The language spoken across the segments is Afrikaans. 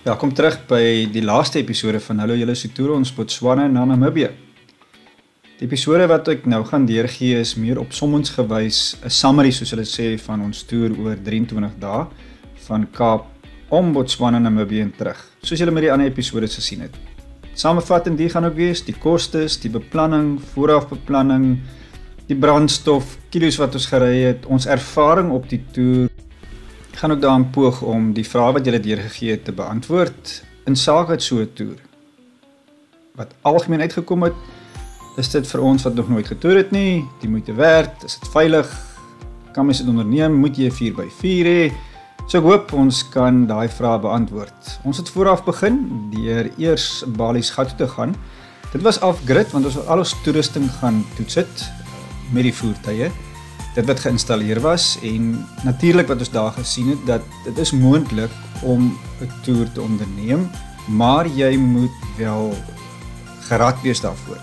Welkom terug by die laaste episode van Hallo Julle se toer ons Botswana na Namibië. Die episode wat ek nou gaan deurgee is meer opsommingsgewys 'n summary soos hulle sê van ons toer oor 23 dae van Kaap om Botswana na Namibië en terug, soos julle met die ander episodes gesien het. Samevattend die gaan ook wees die kostes, die beplanning, voorafbeplanning, die brandstof, kilos wat ons gery het, ons ervaring op die toer. Ek gaan ook daaraan poog om die vrae wat julle deurgegee het te beantwoord in sake so 'n toer. Wat algemeen uitgekom het, is dit vir ons wat nog nooit getoer het nie, die moeite werd, is dit veilig, kan mens dit onderneem, moet jy 4x4 hê? So ek hoop ons kan daai vrae beantwoord. Ons het vooraf begin deur eers Balies gat toe te gaan. Dit was off-grid want ons het al ons toerusting gaan toets het met die voertuie. Dit wat geïnstalleer was en natuurlik wat ons daar gesien het dat dit is moontlik om 'n toer te onderneem, maar jy moet wel gerad wees daarvoor.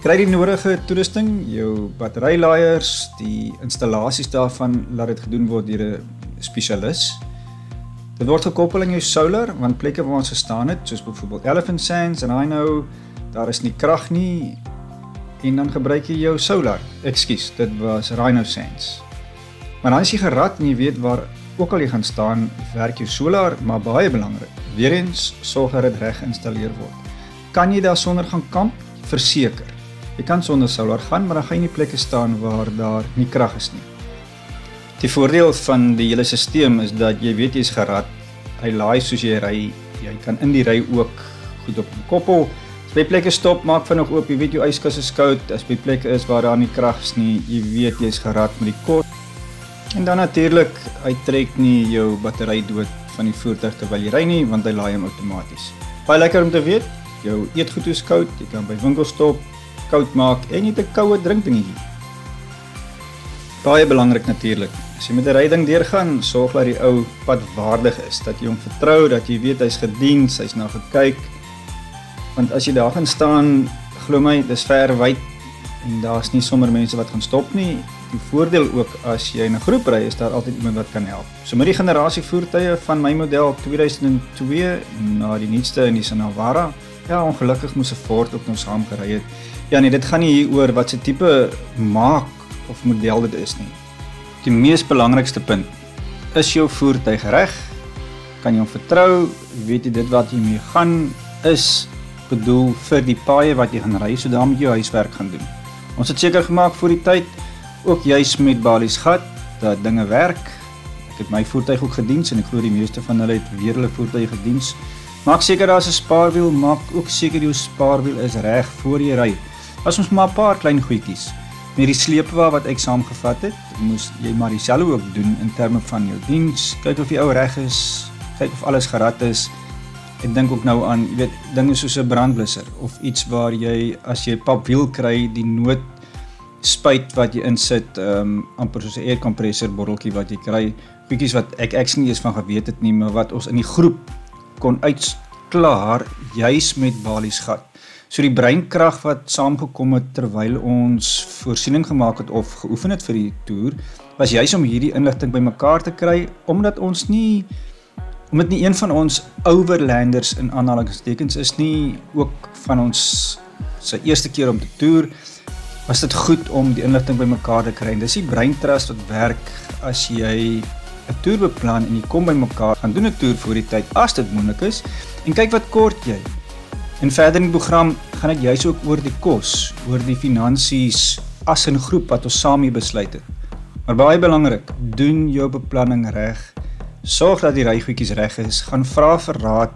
Kry die nodige toerusting, jou batterylaaiers, die installasies daarvan, laat dit gedoen word deur 'n spesialis. Dit word gekoppel aan jou solar, want plekke waar ons gestaan het, soos byvoorbeeld Elephant Sands en Rhino, daar is nie krag nie, en dan gebruik jy jou solar. Ekskuus, dit was Rhino Sands. Maar dan is jy gerad en jy weet waar ook al jy gaan staan, werk jou solar, maar baie belangrik, weer eens, sorg dat dit reg geïnstalleer word. Kan jy daar sonder gaan kamp? Verseker. Jy kan sonder solar gaan, maar dan gaan jy nie plekke staan waar daar nie krag is nie. Die voordeel van die hele stelsel is dat jy weet jy is gerad, hy laai soos jy ry, jy kan in die ry ook goed op koppel. As by plekke stop, maak vinnig oop, jy weet jou yskas is koud, as by plekke is waar daar nie krag is nie, jy weet jy is gerad met die kos. En dan natuurlik, hy trek nie jou battery dood van die voertuig terwyl jy ry nie, want hy laai hom outomaties. Baie lekker om te weet, jou eetgoed is koud, jy kan by winkels stop, koud maak en jy het 'n koue drinkdingetjie. Baie belangrik natuurlik, as jy met 'n ryding deurgaan, sorg dat die ou pad waardig is, dat jy hom vertrou, dat jy weet hy's gediens, hy's na gekyk. Want as jy daar gaan staan, glo my, dis ver wyd en daar's nie sommer mense wat gaan stop nie. Die voordeel ook as jy in 'n groep ry, is daar altyd iemand wat kan help. So met die generasie voertuie van my model 2002 na die nuutste in die Sanawara, ja, ongelukkig moes 'n Ford ook nou saam gery het. Ja nee, dit gaan nie hier oor wat se tipe maak of model dit is nie. Die mees belangrikste punt, is jou voertuig reg? Kan jy hom vertrou? Weet jy dit wat jy mee gaan is bedoel vir die paaie wat jy gaan ry, so dan moet jy huiswerk gaan doen. Ons het seker gemaak vir die tyd, ook juis met Balies gat, dat dinge werk. Ek het my voertuig ook gediens en ek glo die meeste van hulle het weer hulle voertuig gediens. Maak seker daar is 'n spaarwiel, maak ook seker jou spaarwiel is reg voor jy ry. As ons maar 'n paar klein goedjies. Met die sleepwa wat ek saamgevat het, moes jy maar dieselfde ook doen in terme van jou diens. Kyk of die ou reg is, kyk of alles gerad is. Ek dink ook nou aan, jy weet, dinge soos 'n brandblusser of iets waar jy as jy papwiel kry, die noodspuit wat jy insit, amper soos 'n aircompressor botteltjie wat jy kry, goedjies wat ek nie eens van geweet het nie, maar wat ons in die groep kon uitklaar juis met Balies gat. So die breinkrag wat saamgekom het terwyl ons voorsiening gemaak het of geoefen het vir die toer, was juis om hierdie inligting bymekaar te kry, omdat nie een van ons overlanders in aanhalingstekens is nie, ook van ons sy eerste keer om te toer, was dit goed om die inligting bymekaar te kry. En dis die breintrust wat werk as jy 'n toer beplan en jy kom bymekaar, gaan doen 'n toer voor die tyd as dit moontlik is en kyk wat kort jy. En verder in die program gaan dit juis ook oor die kos, oor die finansies as 'n groep wat ons saam hier besluit het. Maar baie belangrik, doen jou beplanning reg. Sorg dat die rygoedjies reg is, gaan vra vir raad.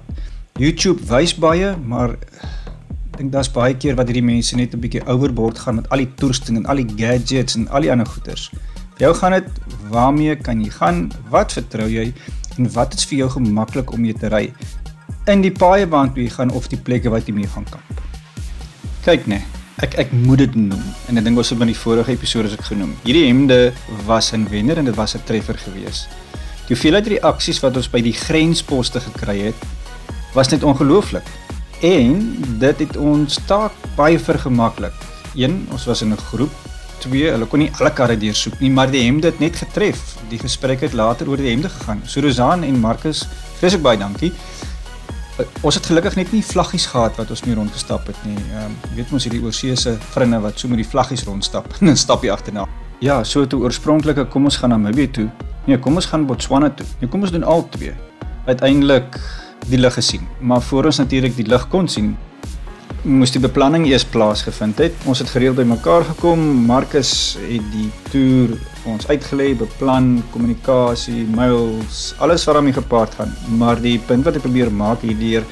YouTube wys baie, maar ek dink daar's baie keer wat hierdie mense net 'n bietjie overboard gaan met al die toerusting en al die gadgets en al die ander goeders. Vir jou gaan dit, waarmee kan jy gaan, wat vertrou jy en wat is vir jou gemaklik om mee te ry in die paaie waar jy gaan of die plekke wat jy mee gaan kamp. Kyk nee, ek moet dit noem en ek dink ons het by die vorige episode ek genoem. Hierdie hemde was 'n wenner en dit was 'n treffer gewees. Die hoeveelheid reaksies wat ons by die grensposte gekry het, was net ongelooflik. En dit het ons taak baie vergemaklik. 1, ons was in 'n groep. 2, hulle kon nie alle karre deursoek nie, maar die hemde het net getref. Die gesprek het later oor die hemde gegaan. So Rosanne en Marcus, vreeslik baie dankie. Ons het gelukkig net nie vlaggies gehad wat ons mee rondgestap het nie. Jy weet mos hierdie oorseese vriende wat so met die vlaggies rondstap en dan stap jy agterna. Ja, so toe oorspronklike kom ons gaan Namibië toe. Nee, kom ons gaan Botswana toe. Nee, kom ons doen al twee. Uiteindelik die lug gesien. Maar voor ons natuurlik die lug kon sien, moes die beplanning eers plaasgevind het. Ons het gereeld bymekaar gekom. Marcus het die toer vir ons uitgelê, beplan, kommunikasie, mails, alles wat daarmee gepaard gaan. Maar die punt wat ek probeer maak hierdeur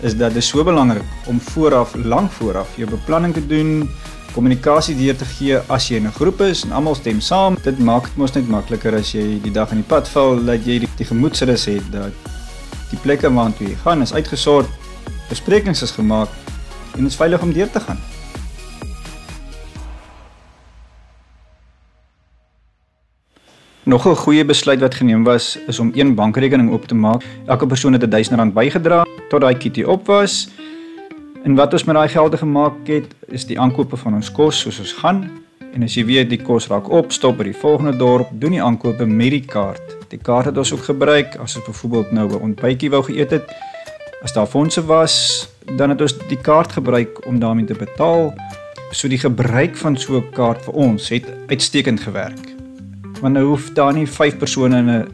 is dat dit so belangrik om vooraf, lank vooraf, jou beplanning te doen, kommunikasie deur te gee as jy in 'n groep is en almal stem saam. Dit maak dit mos net makliker as jy die dag in die pad val, dat jy die gemoedsrus het, dat die plekke waartoe jy gaan is uitgesort, besprekings is gemaak en is veilig om deur te gaan. Nog 'n goeie besluit wat geneem was, is om een bankrekening oop te maak. Elke persoon het R1000 bygedra tot daai kitty op was. En wat ons met daai gelde gemaak het, is die aankope van ons kos soos ons gaan. En as jy weet die kos raak op, stop by die volgende dorp, doen die aankope met die kaart. Die kaart het ons ook gebruik as ons byvoorbeeld nou 'n ontbytjie wou geëet het. As daar fondse was, dan het ons die kaart gebruik om daarmee te betaal. So die gebruik van so 'n kaart vir ons het uitstekend gewerk. Want nou hoef daar nie 5 persone in 'n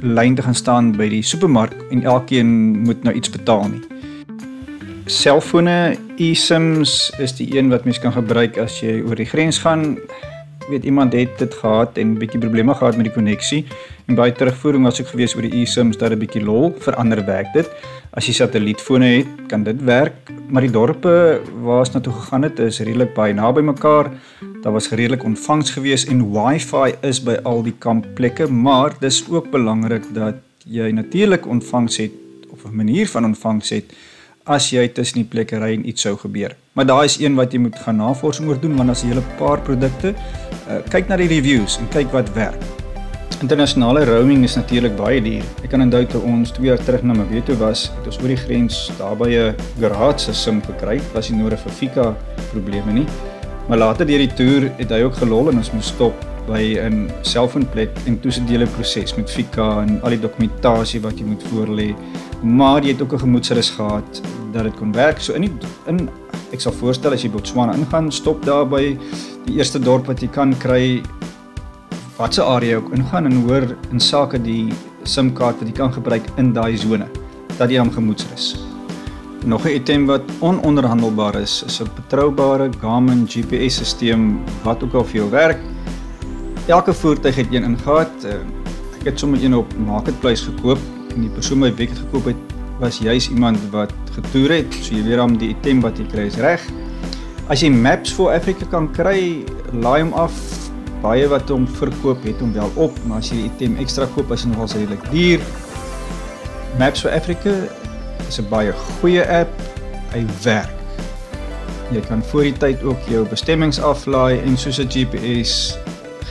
lyn te gaan staan by die supermark en elkeen moet nou iets betaal nie. Selfone, eSIMs is die een wat mens kan gebruik as jy oor die grens gaan. Weet iemand het dit gehad en 'n bietjie probleme gehad met die koneksie en baie terugvoering was ook gewees oor die eSIMs dat 'n bietjie lol, verander werk dit. As jy satellietfone het, kan dit werk, maar die dorpe waar ons na toe gegaan het is redelik baie naby mekaar. Daar was redelik ontvangs gewees en Wi-Fi is by al die kampplekke, maar dis ook belangrik dat jy natuurlik ontvangs het of 'n manier van ontvangs het as jy tussen die plekke ry en iets sou gebeur. Maar daar is een wat jy moet gaan navorsing oor doen, want as 'n hele paar produkte, kyk na die reviews en kyk wat werk. Internasionale roaming is natuurlik baie duur. Ek kan onthou toe ons 2 jaar terug na Namibië toe was, het ons oor die grens daar by 'n garage se sim gekry. Was nie nodig vir Fika probleme nie. Maar later deur die toer het hy ook gelol en ons moes stop by 'n selfoonplek en toe se dele proses met Fika en al die dokumentasie wat jy moet voorlê. Maar jy het ook 'n gemoedsrus gehad dat dit kon werk. So ek sal voorstel as jy Botswana ingaan, stop daar by die eerste dorp wat jy kan kry, watse area ook ingaan en hoor in sake die SIM-kaart wat jy kan gebruik in daai sone, dat jy hom gemoedsrus. Nog 'n item wat ononderhandelbaar is 'n betroubare Garmin GPS-sisteem wat ook al vir jou werk. Elke voertuig het een ingehaat. Ek het sommer een op Marketplace gekoop en die persoon wat ek gekoop het was juis iemand wat getoer het, so jy weet dan die item wat jy kry is reg. As jy Maps for Africa kan kry, laai hom af. Baie wat hom verkoop het hom wel op, maar as jy die item ekstra koop, is hy nogal redelik duur. Maps for Africa is 'n baie goeie app, hy werk. Jy kan voor die tyd ook jou bestemmings aflaai en soos 'n GPS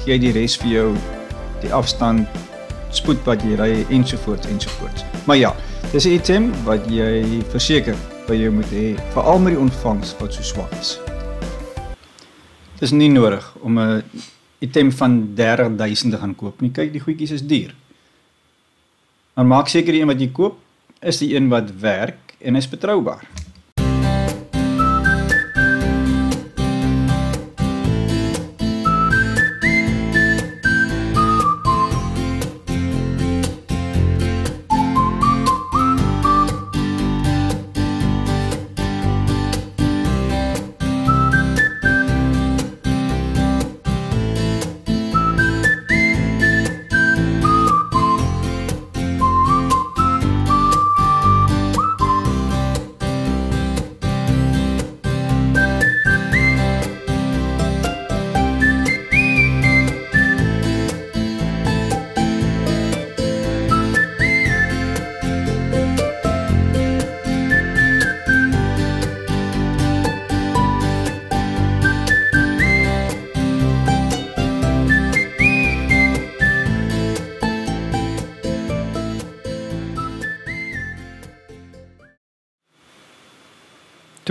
gee die res vir jou, die afstand, spoed wat jy ry ensovoorts ensovoorts. Maar ja, dis 'n item wat jy verseker by jou moet hê, veral met die ontvangs wat so swak is. Dit is nie nodig om 'n item van 30.000 te gaan koop nie. Kyk, die goedjies is duur. Maar maak seker die een wat jy koop is die een wat werk en is betroubaar.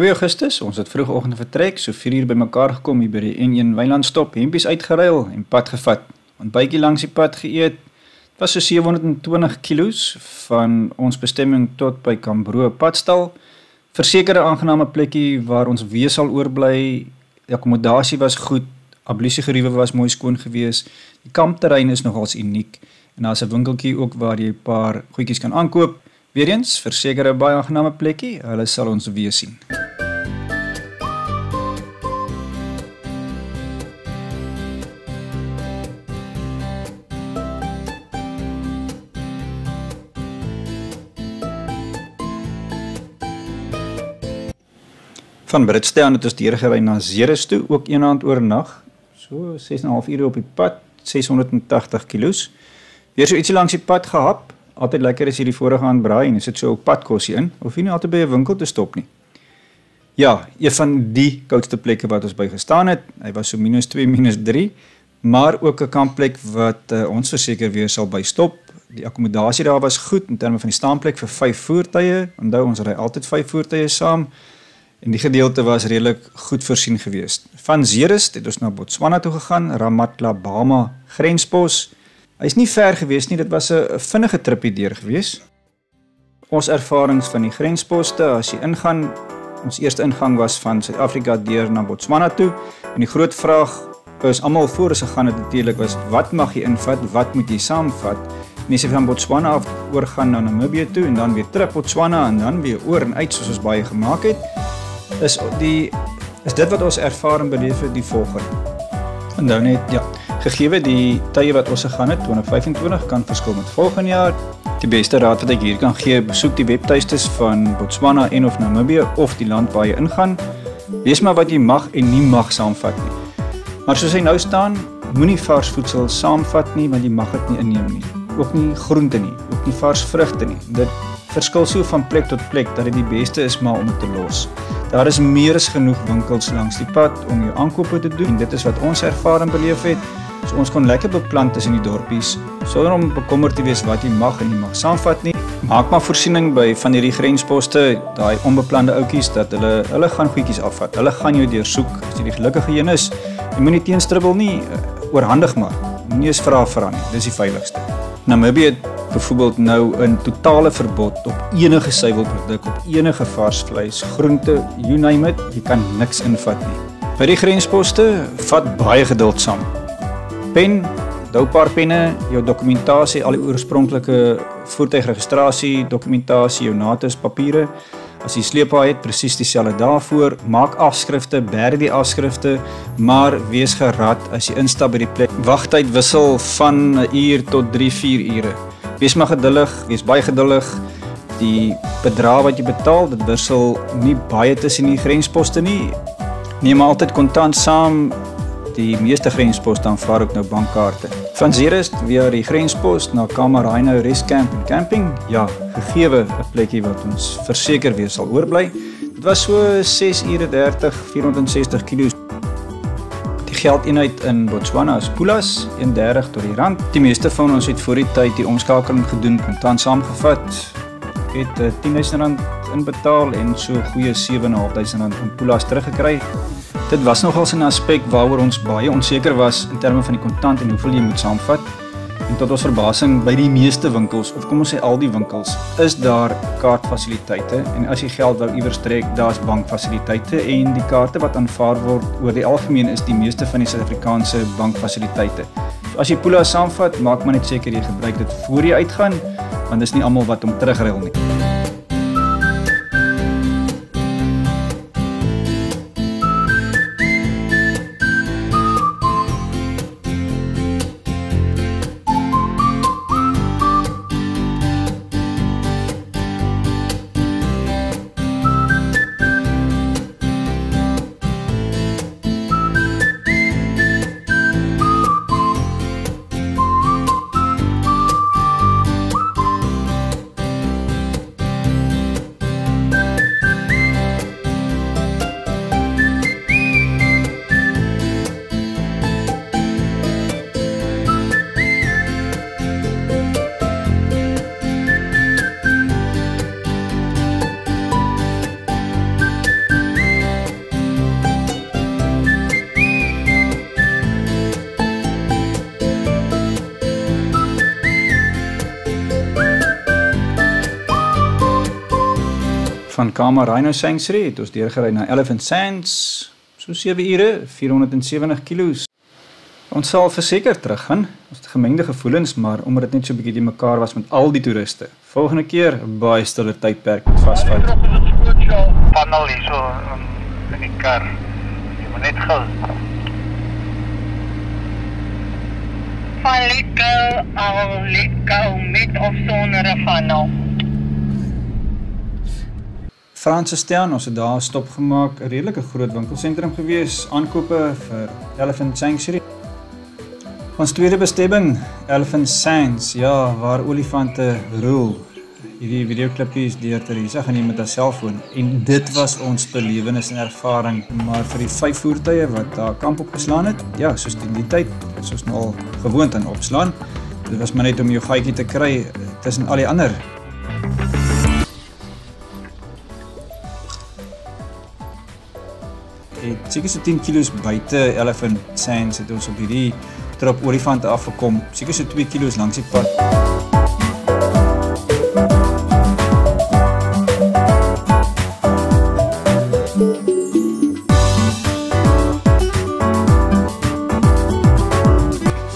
Augustus, ons het vroegoggend vertrek, so 4 uur bymekaar gekom hier by die N1 Wynland stop, hempies uitgeruil en pad gevat. Ontbytjie langs die pad geëet, Was so 720 kilos van ons bestemming tot by Cambroe Padstal. Verseker 'n aangename plekkie waar ons weer sal oorbly. Die akkommodasie was goed, ablusiegeriewe was mooi skoon gewees. Die kampterrein is nogals uniek en daar's 'n winkeltjie ook waar jy 'n paar goedjies kan aankoop. Weereens, verseker 'n baie aangename plekkie. Hulle sal ons weer sien. Van Britstown het ons deurgery na Ceres toe, ook een aand oornag. So 6,5 ure op die pad, 680 kilos. Weer so ietsie langs die pad gehap. Altyd lekker as jy die vorige aand braai en jy sit so 'n padkossie in, of jy nie altyd by 'n winkel te stop nie. Ja, een van die koudste plekke wat ons by gestaan het. Hy was so -2, -3, maar ook 'n kampplek wat ons verseker weer sal by stop. Die akkommodasie daar was goed in terme van die staanplek vir 5 voertuie. Onthou ons ry altyd 5 voertuie saam. En die gedeelte was redelik goed voorsien geweest. Van Ceres het ons na Botswana toe gegaan, Ramatlabama grenspos. Hy's nie ver geweest nie, dit was 'n vinnige tripie deur geweest. Ons ervarings van die grensposte, as jy ingaan, ons eerste ingang was van Suid-Afrika deur na Botswana toe. En die groot vraag is almal voor ons gegaan het natuurlik was, wat mag jy invat, wat moet jy saamvat? Mense van Botswana af oorgaan na Namibië toe en dan weer terug Botswana en dan weer oor en uit soos ons baie gemaak het. Is dit wat ons ervaar en beleef het die volgende. En nou net, ja, gegee die tye wat ons gegaan het, 2025 kan verskil met volgende jaar. Die beste raad wat ek hier kan gee, besoek die webtuistes van Botswana en of Namibië of die land waar jy ingaan. Lees maar wat jy mag en nie mag saamvat nie. Maar soos hy nou staan, moenie vars voedsel saamvat nie, want jy mag dit nie inneem nie. Ook nie groente nie, ook nie vars vrugte nie. Dit verskil so van plek tot plek dat dit die beste is maar om dit te los. Daar is meer as genoeg winkels langs die pad om jou aankope te doen en dit is wat ons ervaar en beleef het. So ons kon lekker beplant tussen die dorpies sonder om bekommerd te wees wat jy mag en nie mag saamvat nie. Maak maar voorsiening by van hierdie grensposte, daai onbeplande ouetjies dat hulle gaan goedjies afvat. Hulle gaan jou deursoek as jy die gelukkige een is. Jy moenie teenstribbel nie, oorhandig maar. Moenie eens vra nie, dis die veiligste. Namibië het byvoorbeeld nou 'n totale verbod op enige suiwelproduk, op enige vars vleis, groente, you name it, jy kan niks invat nie. By die grensposte, vat baie geduld saam. Pen, hou 'n paar penne, jou dokumentasie, al die oorspronklike voertuigregistrasie, dokumentasie, jou NATIS papiere. As jy sleepbaar het, presies dieselfde daarvoor. Maak afskrifte, berg die afskrifte, maar wees gerad as jy instap by die plek. Wagtyd wissel van 'n uur tot 3-4 ure. Wees maar geduldig, wees baie geduldig. Die bedrag wat jy betaal, dit wissel nie baie tussen die grensposte nie. Neem maar altyd kontant saam. Die meeste grensposte aanvaar ook nou bankkaarte. Van Ceres via die grenspost na Kamarino Restcamp en Camping, ja, gegeewe 'n plekkie wat ons verseker weer sal oorbly. Dit was so 6 ure 30, 460 kilos. Die geldeenheid in Botswana is pulas, 1.30 tot die rand. Die meeste van ons het voor die tyd die omskakeling gedoen, kontant saamgevat. Ek het R10.000 inbetaal en so goeie R7.500 in pulas teruggekry. Dit was nogals 'n aspek waaroor ons baie onseker was in terme van die kontant en hoeveel jy moet saamvat. En tot ons verbasing, by die meeste winkels, of kom ons sê al die winkels, is daar kaartfasiliteite en as jy geld wou iewers trek, daar's bankfasiliteite en die kaarte wat aanvaar word oor die algemeen is die meeste van die Suid-Afrikaanse bankfasiliteite. So as jy Pula saamvat, maak maar net seker jy gebruik dit voor jy uitgaan, want dis nie almal wat hom terugruil nie. van Kama Rhino Sanctuary het ons deurgery na Elephant Sands, so 7 ure, 470 kilos. Ons sal verseker teruggaan, ons het gemengde gevoelens, maar omdat dit net so 'n bietjie die mekaar was met al die toeriste. Volgende keer, baie stiller tydperk met vasvat. Panel hier so in die kar, jy moet net gou. Van let go, met of sonder 'n funnel. Francistown, ons het daar 'n stop gemaak, 'n redelike groot winkelsentrum gewees, aankope vir Elephant Sanctuary. Ons tweede bestemming, Elephant Sands, ja, waar olifante roel. Hierdie videoklipie is deur Teresa geneem met haar selfoon en dit was ons belewenis en ervaring, maar vir die 5 voertuie wat daar kamp opgeslaan het, ja, soos die tyd, is ons nou al gewoond aan opslaan. Dit was maar net om jou gaatjie te kry tussen al die ander. Seker so 10 kilos buite Elephant Sands het ons op hierdie trop olifante afgekom, seker so 2 kilos langs die pad.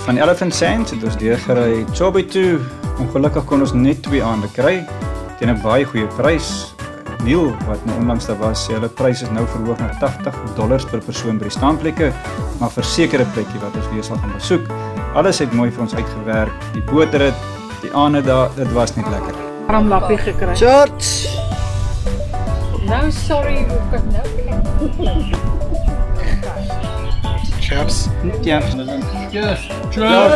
Van Elephant Sands het ons deurgery Chobe toe, ongelukkig kon ons net 2 aande kry, teen 'n baie goeie prys. Neil, wat nou onlangs daar was, sê hulle prys is nou verhoog na $80 per persoon by die staanplekke, maar vir sekere plekkie wat ons weer sal gaan besoek. Alles het mooi vir ons uitgewerk, die bootrit, die aande daar, dit was net lekker. Arm lappie gekry. George! Nou sorry, ek kan nou kyk. Cheers. Cheers. Yes. Cheers.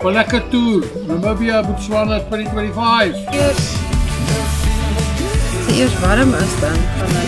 Well, lekker toer. Namibia, Botswana 2025. Eers warm is dan gaan hy.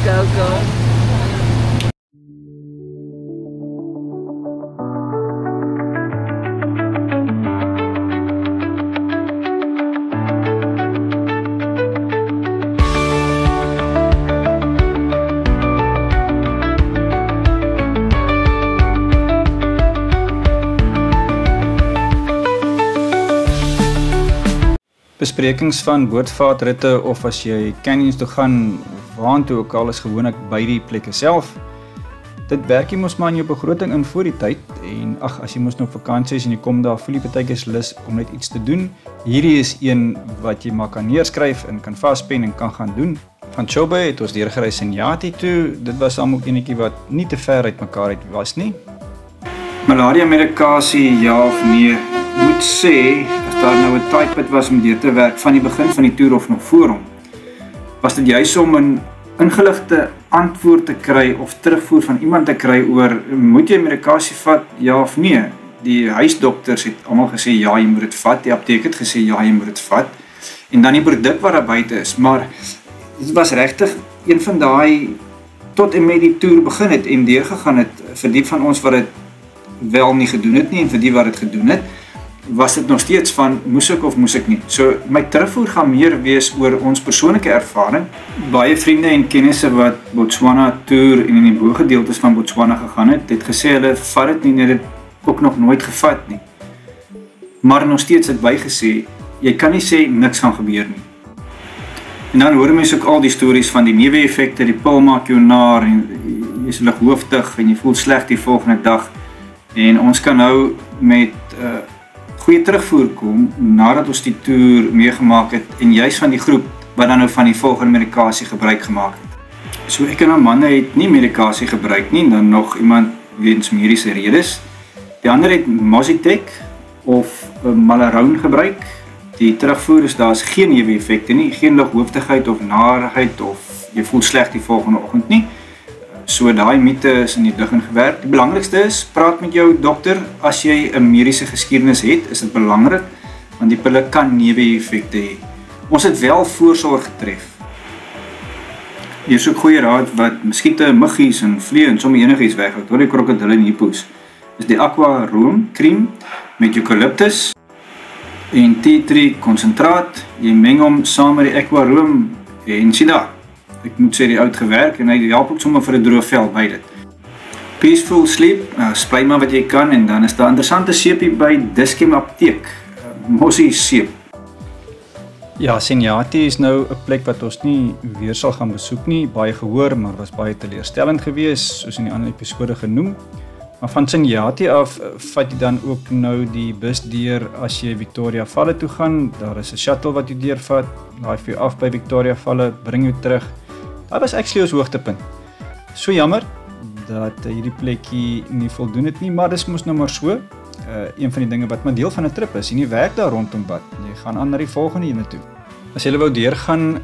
You go. Besprekings van bootvaartritte of as jy canyons toe gaan, waantoe ook al is gewoonlik by die plekke self. Dit werk jy mos maar in jou begroting in voor die tyd en ag, as jy mos nou op vakansie is en jy kom daar, voel jy partykeers lus om net iets te doen. Hierdie is een wat jy maar kan neerskryf en kan vaspen en kan gaan doen. Van Chobe het ons deurgery Senyati toe. Dit was dan ook enetjie wat nie te ver uit mekaar uit was nie. Malaria-medikasie, ja of nee? Moet sê, as daar nou 'n typet was om deur te werk van die begin van die toer of nog voor hom, was dit juis om 'n ingeligte antwoord te kry of terugvoer van iemand te kry oor, moet jy medikasie vat, ja of nee? Die huisdokters het almal gesê, ja, jy moet dit vat, die apteek het gesê, ja, jy moet dit vat, en dan die produk wat daar buite is, maar dit was regtig een van daai, tot en met die toer begin het en deurgegaan het, vir die van ons wat dit wel nie gedoen het nie, en vir die wat dit gedoen het, was dit nog steeds van, moes ek of moes ek nie. So, my terugvoer gaan meer wees oor ons persoonlike ervaring. Baie vriende en kennisse wat Botswana toer en in die bogedeeltes van Botswana gegaan het gesê hulle vat dit nie, dit ook nog nooit gevat nie. Maar nog steeds het bygesê, jy kan nie sê niks gaan gebeur nie. En dan hoor mense ook al die stories van die neeweffekte, die pil maak jou naar en jy is lighooftig en jy voel sleg die volgende dag. En ons kan nou met goeie terugvoer kom nadat ons die toer meegemaak het en juis van die groep wat dan nou van die volgende medikasie gebruik gemaak het. So ek en 'n manne het nie medikasie gebruik nie, dan nog iemand weens mediese redes. Die ander het Mositec of Malaroun gebruik. Die terugvoer is daar is geen neeweffekte nie, geen lighooftigheid of narigheid of jy voel sleg die volgende oggend nie. So daai mite is in die lug ingewerk. Die belangrikste is, praat met jou dokter. As jy 'n mediese geskiedenis het, is dit belangrik, want die pille kan neeweffekte hê. Ons het wel voorsorg getref. Hier is ook goeie raad wat muskiete, muggies en vliee en sommer enigiets weghou, door die krokodille en hippo's. Is die aqua room cream met eucalyptus en tea tree konsentraat. Jy meng hom saam met die aqua room en sien daar. Ek moet sê die oud gewerk en hy help ook sommer vir 'n droë vel by dit. Peaceful sleep, sprei maar wat jy kan en dan is daar interessante seepie by Dis-Chem apteek. Mossie seep. Ja, Senyati is nou 'n plek wat ons nie weer sal gaan besoek nie, baie gehoor, maar was baie teleurstellend geweest, soos in die ander episode genoem. Maar van Senyati af vat jy dan ook nou die bus deur as jy Victoria Falle toe gaan. Daar is 'n shuttle wat jy deurvat, laai vir jou af by Victoria Falle, bring jou terug. Dit was actually ons hoogtepunt. So jammer dat hierdie plekkie nie voldoen het nie, maar dis mos nou maar so. Een van die dinge wat maar deel van 'n trip is, jy nie werk daar rondom pad, jy gaan aan na die volgende ene toe. As jy wou deurgaan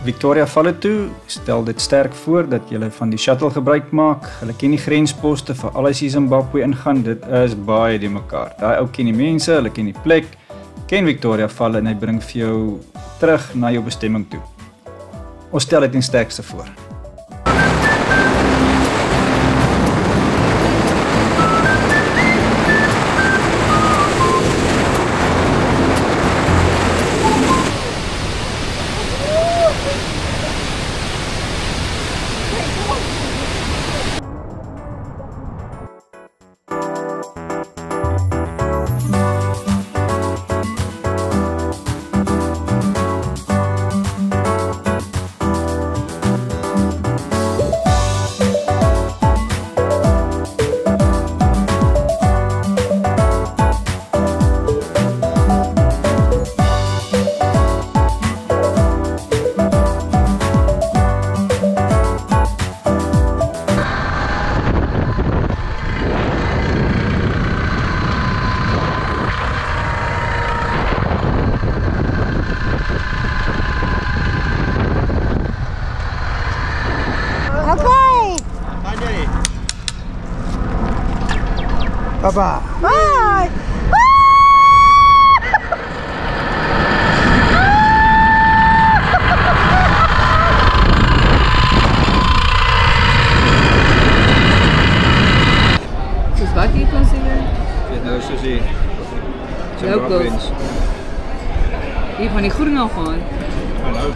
Victoria Falle toe, stel dit sterk voor dat jy van die shuttle gebruik maak. Hulle ken die grensposte vir al die Zimbabwe ingaan, dit is baie die mekaar. Daai ou ken die mense, hulle ken die plek, ken Victoria Falle en hy bring vir jou terug na jou bestemming toe. Ons stel dit in sterkste voor. Papa. Bye. Soos wat jy kon sê? Dit nou soos die locals. Jy van die groen al gaan. Hallo.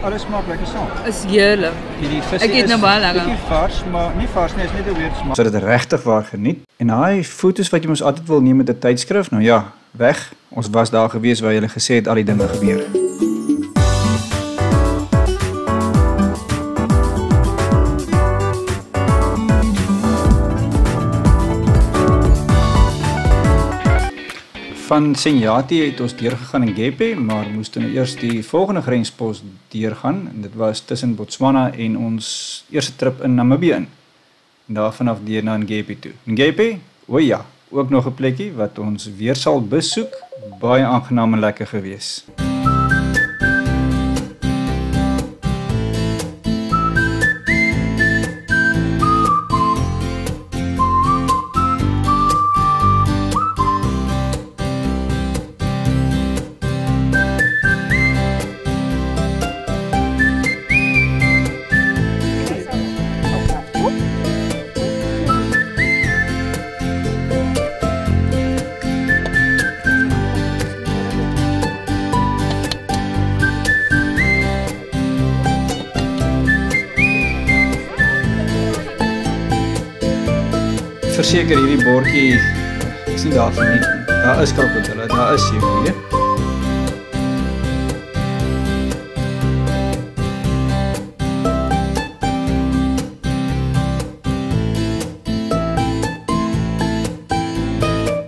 Alles smaak lekker saam. Is heerlik. Hierdie vis Ek eet nou baie lekker. Bietjie vars, maar nie vars nie, is net 'n weird smaak. So dit regtig waar geniet. En daai foto's wat jy mos altyd wil neem met 'n tydskrif, nou ja, weg. Ons was daar gewees waar jy gesê het al die dinge gebeur. Van Senyati het ons deurgegaan in Gepe, maar moes toe nou eers die volgende grenspos deurgaan en dit was tussen Botswana en ons eerste trip in Namibië in. En daarvan af deur na Gepe toe. En Gepe, o ja, ook nog 'n plekkie wat ons weer sal besoek, baie aangenaam en lekker gewees. Verseker hierdie bordjie is nie daar vir nie. Daar is krokodille, daar is seekoeie.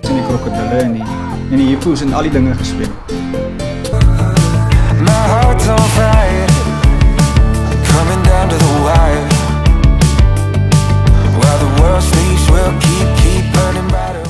Sien die krokodille en die hippo's en al die dinge gespeel. My heart's on fire, coming down to the wire. While the world sleeps, we'll keep burning brighter.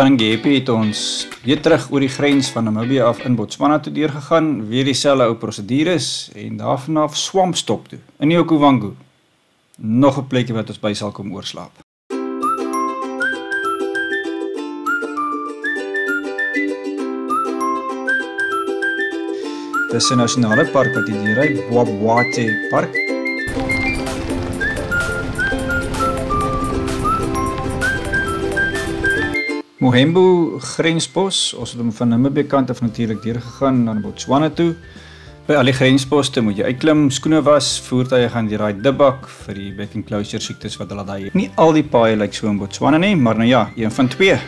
Van Ngepi het ons weer terug oor die grens van Namibië af in Botswana toe deurgegaan, weer dieselfde ou prosedures en daarvan af Swampstop toe, in die Okavango. Nog 'n plekkie wat ons by sal kom oorslaap. Dis 'n nasionale park wat hier ry, Bwabwate Park. Mohembo grenspos, ons het hom van Namibië kant af natuurlik deurgegaan na Botswana toe. By al die grensposte moet jy uitklim, skoene was, voertuie gaan deur daai dibak vir die back and closure siektes wat hulle daai het. Nie al die paaie lyk so in Botswana nie, maar nou ja, een van twee.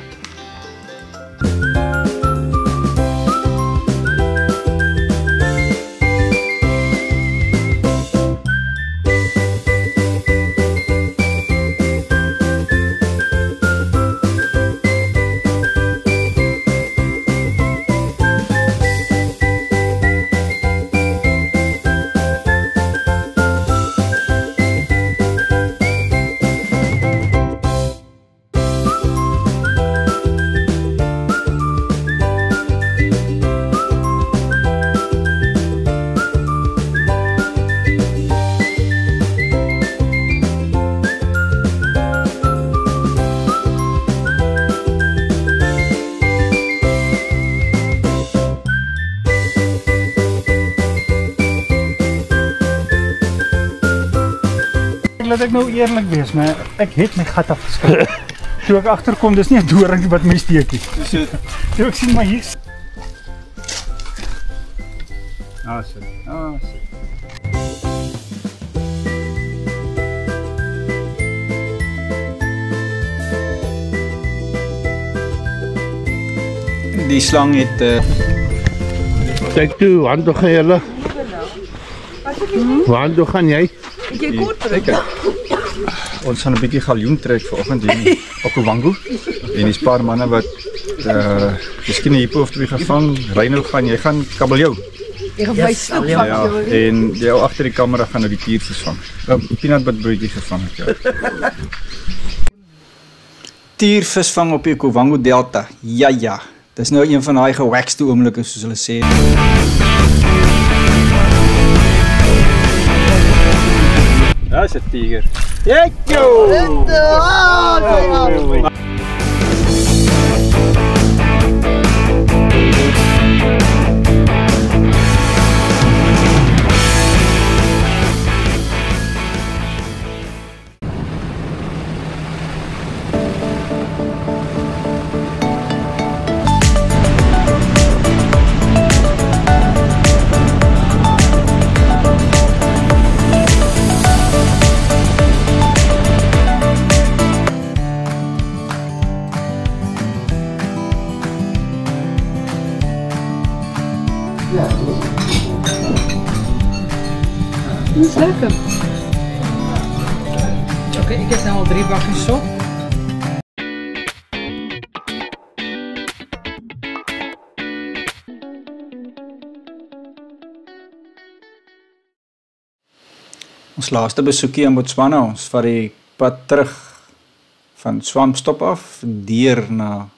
Laat ek nou eerlik wees, maar ek het my gat afgeskrik. Toe ek agterkom, dis nie 'n doring wat my steek nie. Toe ek sien maar hier. Sit. Die slang het Kyk toe, waar toe gaan julle? Waar toe gaan jy? Ek jy kort vir ons gaan 'n bietjie galjoen trek vanoggend hier in Okavango. En dis paar manne wat miskien 'n hippo of twee gevang. Reino jy gaan kabeljou. Ek gaan my stap Ja, en jy agter die kamera gaan nou die tiervis vang. Peanut butter broodjie gevang het, ja. Tiervis vang op die Okavango Delta. Ja. Dis nou een van daai gewaxte oomblikke soos hulle sê. Daar's 'n tiger. Ekjo! Dis lekker. Oké, ek het nou al 3 bakkies sop. Ons laaste besoekie in Botswana, ons vat die pad terug van Swampstop af, deur na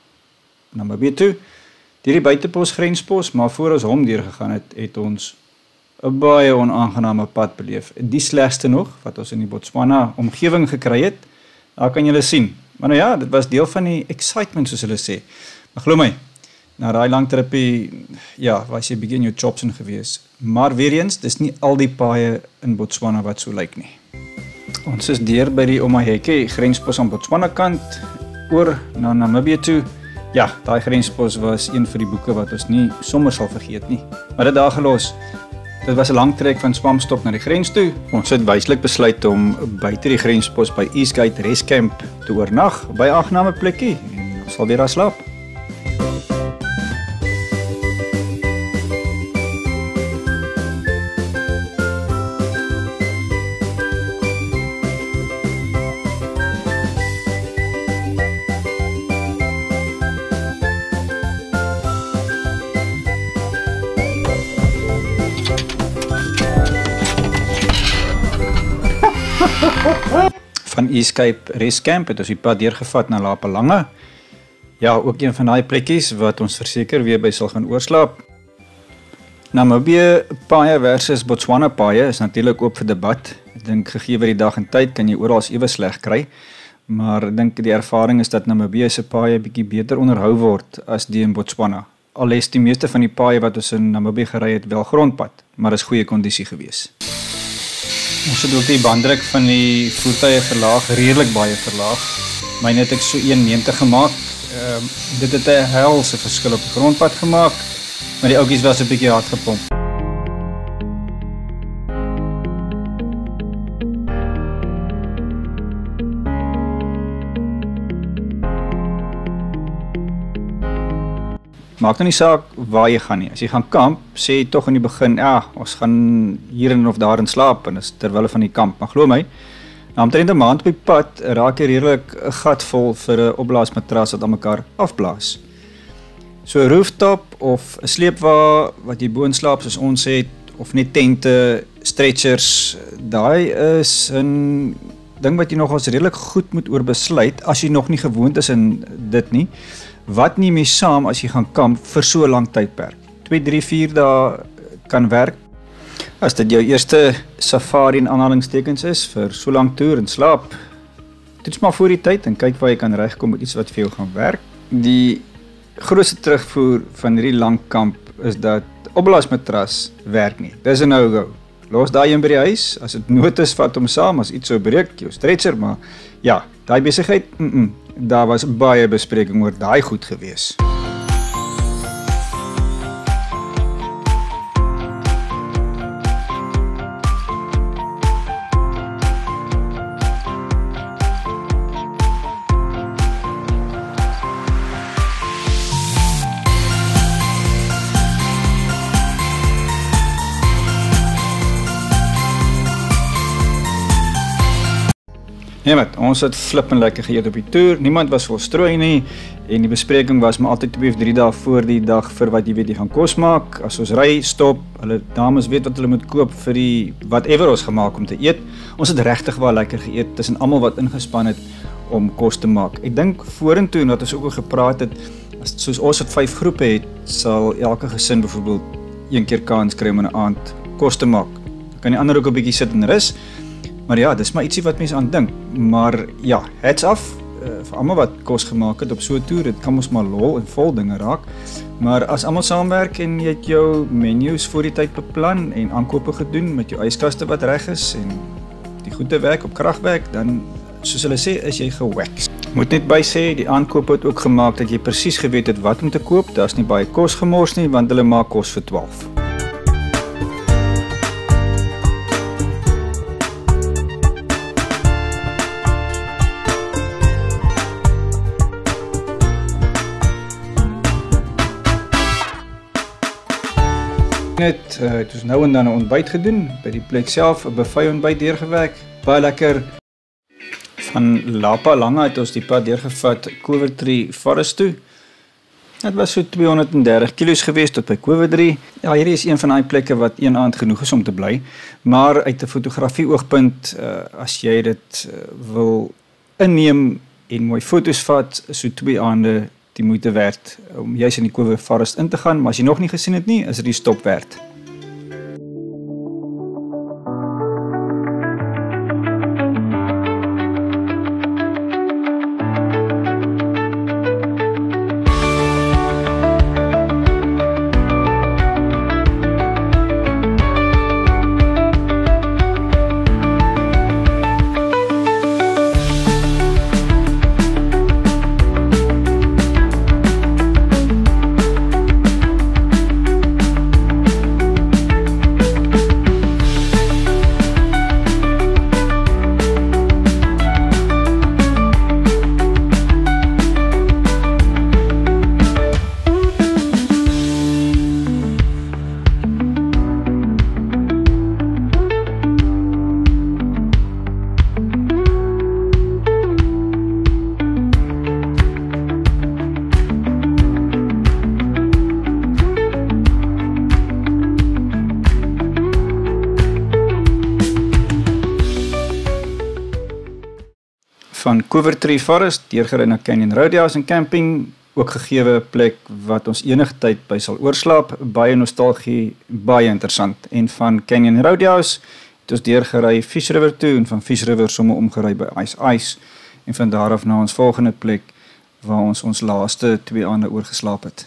Namibië toe, deur die buitepos grenspos, maar voor ons hom deurgegaan het ons 'n baie onaangename pad beleef. Die slegste nog wat ons in die Botswana omgewing gekry het, daar kan julle sien. Maar nou ja, dit was deel van die excitement soos hulle sê. Maar glo my, na daai lang tripie, ja, was jy begin jou chops in gewees. Maar weer eens, dis nie al die paaie in Botswana wat so lyk nie. Ons is deur by die Omaheke grenspos aan Botswana kant, oor na Namibië toe. Ja, daai grenspos was een vir die boeke wat ons nie sommer sal vergeet nie. Maar dit daar gelos. Dit was 'n lang trek van Swampstop na die grens toe. Ons het wyslik besluit om buite die grenspos by Eastgate Rest Camp te oornag, by 'n aangename plekkie, en ons sal weer daar slaap. Van Eastgate Rest Camp het ons die pad deurgevat na Lapalanga. Ja, ook een van daai plekkies wat ons verseker weer by sal gaan oorslaap. Namibië paaie versus Botswana paaie is natuurlik oop vir debat. Ek dink gegee die dag en tyd kan jy oral ewe sleg kry, maar ek dink die ervaring is dat Namibië se paaie bietjie beter onderhou word as die in Botswana. Al is die meeste van die paaie wat ons in Namibië gery het wel grondpad, maar is goeie kondisie gewees. Ons het ook die banddruk van die voertuie verlaag, redelik baie verlaag. Myne het ek so 190 gemaak. Dit het 'n helse verskil op die grondpad gemaak, maar die ouetjies was 'n bietjie hard gepomp. Maak nou nie saak waar jy gaan nie. As jy gaan kamp, sê jy tog in die begin, ja, ons gaan hierin of daarin slaap en is terwille van die kamp. Maar glo my, na omtrent 'n maand op die pad raak jy redelik 'n gat vol vir 'n opblaasmatras wat aan mekaar afblaas. So 'n rooftop of 'n sleepwa wat jy bo in slaap soos ons het, of net tente, stretchers, daai is 'n ding wat jy nogals redelik goed moet oorbesluit as jy nog nie gewoond is in dit nie. Wat neem jy saam as jy gaan kamp vir so 'n lang tydperk? 2, 3, 4 dae kan werk. As dit jou eerste safari in aanhalingstekens is vir so lank toer en slaap, toets maar voor die tyd en kyk waar jy kan regkom met iets wat vir jou gaan werk. Die grootste terugvoer van hierdie lang kamp is dat opblaasmatras werk nie. Dis 'n no-go. Los daai een by die huis, as dit nood is, vat hom saam, as iets sou breek, jou stretcher, maar ja, daai besigheid, daar was baie bespreking oor daai goed gewees. Nee, ons het flippend lekker geëet op die toer. Niemand was vol strooi nie en die bespreking was maar altyd 2 of 3 dae voor die dag vir wat jy weet jy gaan kos maak. As ons ry, stop, hulle dames weet wat hulle moet koop vir die whatever ons gemaak om te eet. Ons het regtig wel lekker geëet tussen almal wat ingespan het om kos te maak. Ek dink vorentoe en wat ons ook al gepraat het, soos ons het 5 groepe het, sal elke gesin byvoorbeeld 1 keer kans kry om in 'n aand kos te maak. Dan kan die ander ook 'n bietjie sit en rus. Maar ja, dis maar ietsie wat mense aan dink. Maar ja, hats off vir almal wat kos gemaak het op so 'n toer. Dit kan ons maar lol en vol dinge raak. Maar as almal saamwerk en jy het jou menus voor die tyd beplan en aankope gedoen met jou yskaste wat reg is en die goeie werk op kragwerk, dan soos hulle sê, is jy gewax. Moet net by sê, die aankope het ook gemaak dat jy presies geweet het wat om te koop. Daar's nie baie kos gemors nie, want hulle maak kos vir 12. Het ons nou en dan 'n ontbyt gedoen, by die plek self 'n buffet ontbyt deurgewerk, baie lekker. Van Lapa Langa het ons die pad deurgevat Coventry Forest toe. Dit was so 230 kilos gewees tot by Coventry. Ja, hierdie is een van daai plekke wat een aand genoeg is om te bly, maar uit 'n fotografie oogpunt, as jy dit wil inneem en mooi foto's vat, so 2 aande die moeite werd om juist in die Coventry Forest in te gaan, maar as jy nog nie gesien het nie, is dit die stop werd. Van Coventry Forest deurgery na Canyon Roadhouse en camping, ook gegewe plek wat ons enige tyd by sal oorslaap, baie nostalgie, baie interessant. En van Canyon Roadhouse het ons deurgery Fish River toe en van Fish River sommer omgery by Ice Ice en van daar af na ons volgende plek waar ons laaste 2 aande oorgeslaap het.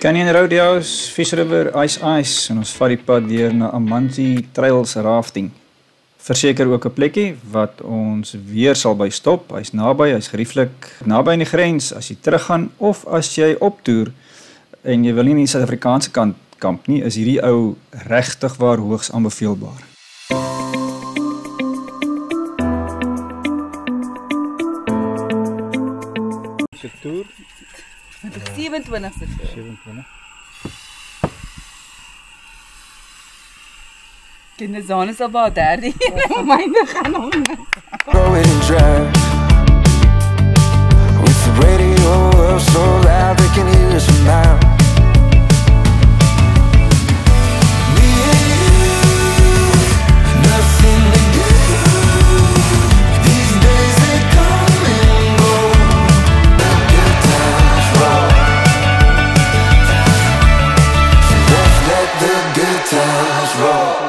Canyon Roadhouse, Fish River, Ice Ice en ons vat die pad deur na Amanzi Trails Rafting. Verseker ook 'n plekkie wat ons weer sal by stop. Hy's naby, hy's gerieflik naby aan die grens as jy teruggaan of as jy optoer en jy wil nie in die Suid-Afrikaanse kant kamp nie, is hierdie ou regtig waar hoogs aanbeveelbaar. Se toer 27ste. 27. Kinderzone is al about 30. Myne gaan hom. Throw it in trash. With the radio so loud they can hear us now. Me and you, nothing to do. These days they come and go. Good times roll. Let's let the good times roll.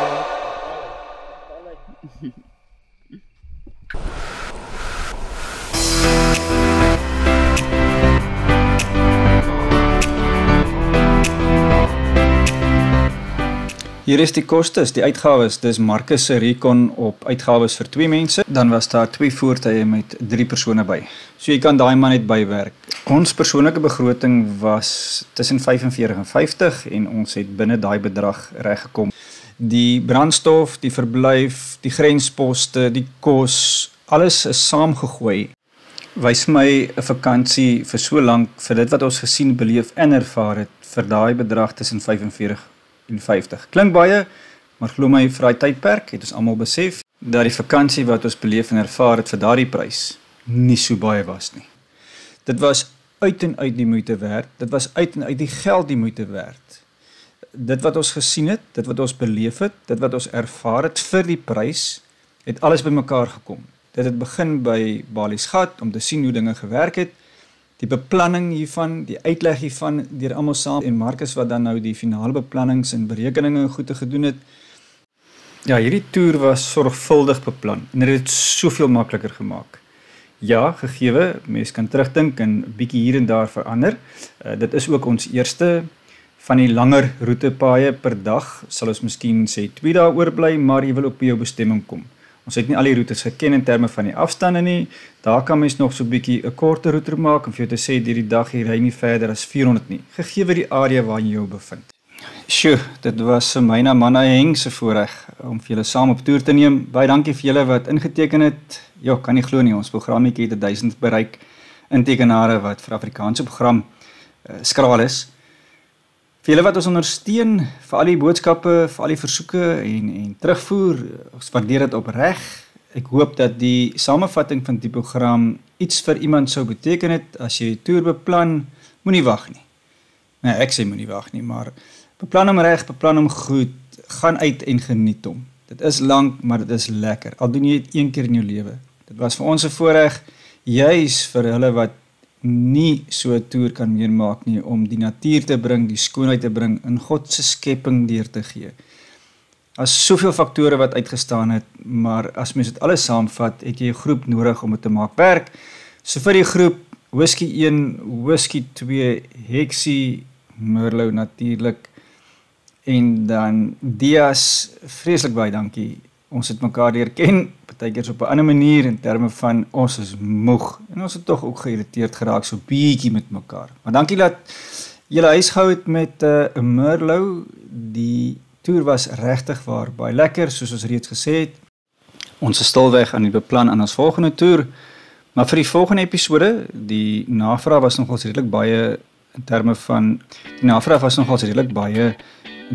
Hier is die kostes, die uitgawes. Dis Marcus se Recon op uitgawes vir 2 mense. Dan was daar 2 voertuie met 3 persone by. So jy kan daai man net bywerk. Ons persoonlike begroting was tussen 45 en 50 en ons het binne daai bedrag reggekom. Die brandstof, die verblyf, die grensposte, die kos, alles is saamgegooi. Wys my 'n vakansie vir so lank vir dit wat ons gesien, beleef en ervaar het vir daai bedrag tussen 45 en 50. Klink baie, maar glo my vir daai tydperk het ons almal besef dat die vakansie wat ons beleef en ervaar het vir daardie prys nie so baie was nie. Dit was uit en uit die moeite werd, dit was uit en uit die geld die moeite werd. Dit wat ons gesien het, dit wat ons beleef het, dit wat ons ervaar het vir die prys, het alles bymekaar gekom. Dit het begin by Balies Gat om te sien hoe dinge gewerk het, die beplanning hiervan, die uitleg hiervan deur almal saam en Marcus wat dan nou die finale beplannings en berekeninge goede gedoen het. Ja, hierdie toer was sorgvuldig beplan en dit het soveel makliker gemaak. Ja, gegeewe, mens kan terugdink en bietjie hier en daar verander. Dit is ook ons eerste van die langer roetepaaie per dag, sal ons miskien sê 2 dae oorbly, maar jy wil ook by jou bestemming kom. Ons het nie al die roetes geken in terme van die afstande nie, daar kan mens nog so bietjie 'n korter roete maak, om vir jou te sê, die dag jy ry nie verder as 400 nie, gegeewe die area waar jy jou bevind. Sjoe, dit was vir my na Manna Heng se voorreg om vir julle saam op toer te neem. Baie dankie vir julle wat ingeteken het. Jo, kan nie glo nie, ons programmetjie het 1000 bereik intekenare wat vir Afrikaanse program skraal is. Vir julle wat ons ondersteun, vir al die boodskappe, vir al die versoeke en terugvoer, ons waardeer dit opreg. Ek hoop dat die samevatting van die program iets vir iemand sou beteken het. As jy die toer beplan, moenie wag nie. Nee, ek sê moenie wag nie, maar beplan hom reg, beplan hom goed, gaan uit en geniet hom. Dit is lank, maar dit is lekker. Al doen jy dit 1 keer in jou lewe. Dit was vir ons 'n voorreg, juis vir hulle wat nie so 'n toer kan meemaak nie, om die natuur te bring, die skoonheid te bring, in God se skepping deur te gee. As soveel faktore wat uitgestaan het, maar as mens dit alles saamvat, het jy 'n groep nodig om dit te maak werk. So vir die groep, Whisky 1, Whisky 2, Hexie, Merlot natuurlik, en dan Dias, vreeslik baie dankie. Ons het mekaar leer ken, partykeer op 'n ander manier in terme van ons is moeg en ons het tog ook geïrriteerd geraak so bietjie met mekaar. Maar dankie dat julle huisgehou het met 'n Merlot. Die toer was regtig waar baie lekker, soos ons reeds gesê het. Ons is stilweg aan die beplan aan ons volgende toer, maar vir die volgende episode, die navraag was nogals redelik baie in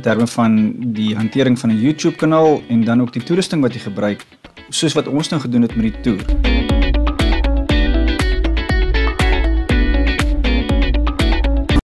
terme van die hantering van 'n YouTube kanaal en dan ook die toerusting wat jy gebruik, soos wat ons nou gedoen het met die toer.